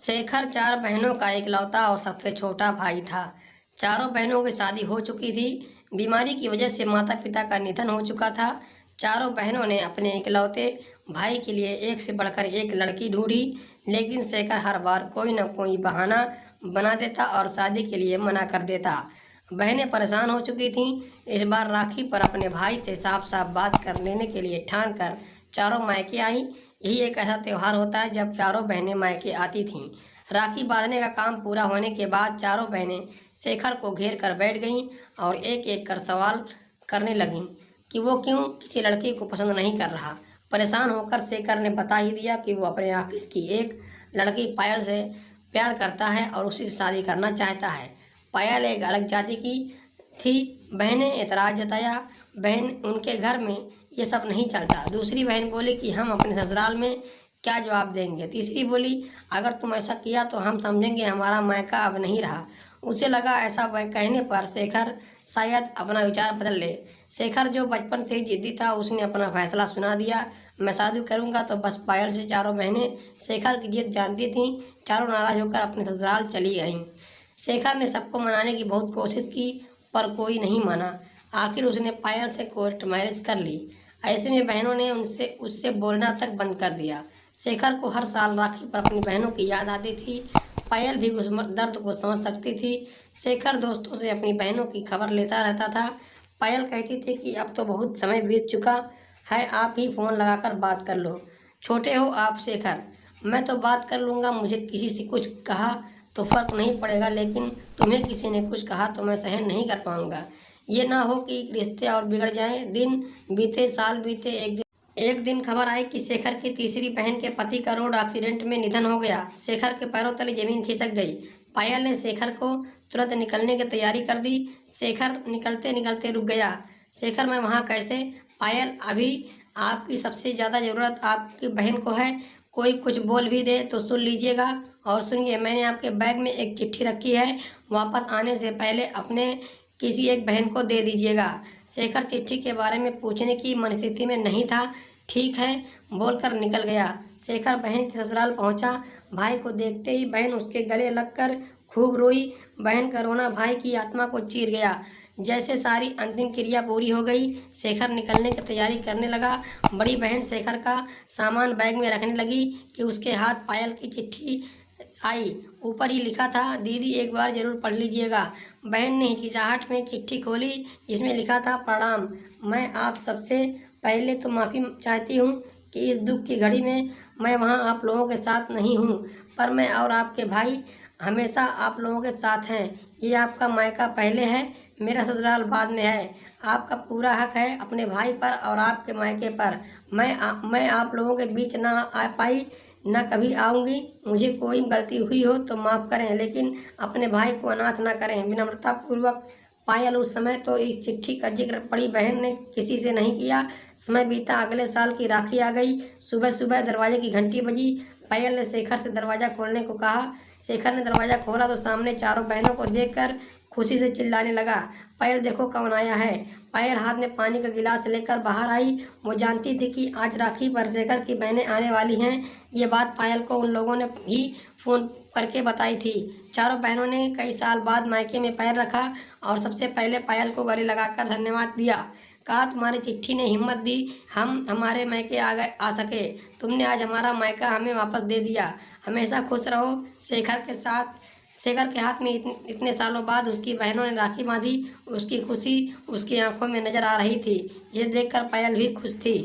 शेखर चार बहनों का इकलौता और सबसे छोटा भाई था। चारों बहनों की शादी हो चुकी थी। बीमारी की वजह से माता पिता का निधन हो चुका था। चारों बहनों ने अपने इकलौते भाई के लिए एक से बढ़कर एक लड़की ढूंढी, लेकिन शेखर हर बार कोई न कोई बहाना बना देता और शादी के लिए मना कर देता। बहनें परेशान हो चुकी थीं। इस बार राखी पर अपने भाई से साफ साफ बात कर लेने के लिए ठान कर चारों मायके आईं। यही एक ऐसा त्योहार होता है जब चारों बहनें मायके आती थीं। राखी बांधने का काम पूरा होने के बाद चारों बहनें शेखर को घेर कर बैठ गईं और एक एक कर सवाल करने लगीं कि वो क्यों किसी लड़की को पसंद नहीं कर रहा। परेशान होकर शेखर ने बता ही दिया कि वो अपने ऑफिस की एक लड़की पायल से प्यार करता है और उसी से शादी करना चाहता है। पायल एक अलग जाति की थी। बहनें एतराज जताया, बहन उनके घर में ये सब नहीं चलता। दूसरी बहन बोली कि हम अपने ससुराल में क्या जवाब देंगे। तीसरी बोली, अगर तुम ऐसा किया तो हम समझेंगे हमारा मायका अब नहीं रहा। उसे लगा ऐसा कहने पर शेखर शायद अपना विचार बदल ले। शेखर जो बचपन से ही जिद्दी था, उसने अपना फैसला सुना दिया, मैं शादी करूंगा तो बस पायल से। चारों बहनें शेखर की जिद जानती थीं। चारों नाराज होकर अपने ससुराल चली गईं। शेखर ने सबको मनाने की बहुत कोशिश की, पर कोई नहीं माना। आखिर उसने पायल से कोर्ट मैरिज कर ली। ऐसे में बहनों ने उससे बोलना तक बंद कर दिया। शेखर को हर साल राखी पर अपनी बहनों की याद आती थी। पायल भी उस दर्द को समझ सकती थी। शेखर दोस्तों से अपनी बहनों की खबर लेता रहता था। पायल कहती थी कि अब तो बहुत समय बीत चुका है, आप ही फ़ोन लगाकर बात कर लो। छोटे हो आप शेखर, मैं तो बात कर लूँगा। मुझे किसी से कुछ कहा तो फ़र्क नहीं पड़ेगा, लेकिन तुम्हें किसी ने कुछ कहा तो मैं सहन नहीं कर पाऊँगा। ये ना हो कि रिश्ते और बिगड़ जाएं। दिन बीते, साल बीते। एक दिन खबर आई कि शेखर की तीसरी बहन के पति का रोड एक्सीडेंट में निधन हो गया। शेखर के पैरों तले जमीन खिसक गई। पायल ने शेखर को तुरंत निकलने की तैयारी कर दी। शेखर निकलते निकलते रुक गया। शेखर, मैं वहाँ कैसे? पायल, अभी आपकी सबसे ज़्यादा ज़रूरत आपकी बहन को है। कोई कुछ बोल भी दे तो सुन लीजिएगा। और सुनिए, मैंने आपके बैग में एक चिट्ठी रखी है, वापस आने से पहले अपने किसी एक बहन को दे दीजिएगा। शेखर चिट्ठी के बारे में पूछने की मनस्थिति में नहीं था। ठीक है बोलकर निकल गया। शेखर बहन के ससुराल पहुंचा। भाई को देखते ही बहन उसके गले लगकर खूब रोई। बहन का रोना भाई की आत्मा को चीर गया। जैसे सारी अंतिम क्रिया पूरी हो गई, शेखर निकलने की तैयारी करने लगा। बड़ी बहन शेखर का सामान बैग में रखने लगी कि उसके हाथ पायल की चिट्ठी आई। ऊपर ही लिखा था, दीदी एक बार जरूर पढ़ लीजिएगा। बहन ने हिचकिचाहट में चिट्ठी खोली, जिसमें लिखा था, प्रणाम, मैं आप सबसे पहले तो माफ़ी चाहती हूँ कि इस दुख की घड़ी में मैं वहाँ आप लोगों के साथ नहीं हूँ, पर मैं और आपके भाई हमेशा आप लोगों के साथ हैं। ये आपका मायका पहले है, मेरा ससुराल बाद में है। आपका पूरा हक है अपने भाई पर और आपके मायके पर। मैं आप लोगों के बीच ना आ पाई, न कभी आऊँगी। मुझे कोई गलती हुई हो तो माफ़ करें, लेकिन अपने भाई को अनाथ न करें। विनम्रता पूर्वक पायल। उस समय तो इस चिट्ठी का जिक्र बड़ी बहन ने किसी से नहीं किया। समय बीता, अगले साल की राखी आ गई। सुबह सुबह दरवाजे की घंटी बजी। पायल ने शेखर से दरवाज़ा खोलने को कहा। शेखर ने दरवाज़ा खोला तो सामने चारों बहनों को देखकर खुशी से चिल्लाने लगा, पायल देखो कौन आया है। पायल हाथ में पानी का गिलास लेकर बाहर आई। वो जानती थी कि आज राखी पर शेखर की बहनें आने वाली हैं। ये बात पायल को उन लोगों ने ही फ़ोन करके बताई थी। चारों बहनों ने कई साल बाद मायके में पैर रखा और सबसे पहले पायल को गले लगाकर धन्यवाद दिया। कहा, तुम्हारी चिट्ठी ने हिम्मत दी हम हमारे मायके आ सके। तुमने आज हमारा मायका हमें वापस दे दिया। हमेशा खुश रहो। शेखर के हाथ में इतने सालों बाद उसकी बहनों ने राखी बांधी। उसकी खुशी उसकी आंखों में नजर आ रही थी, जिसे देखकर पायल भी खुश थी।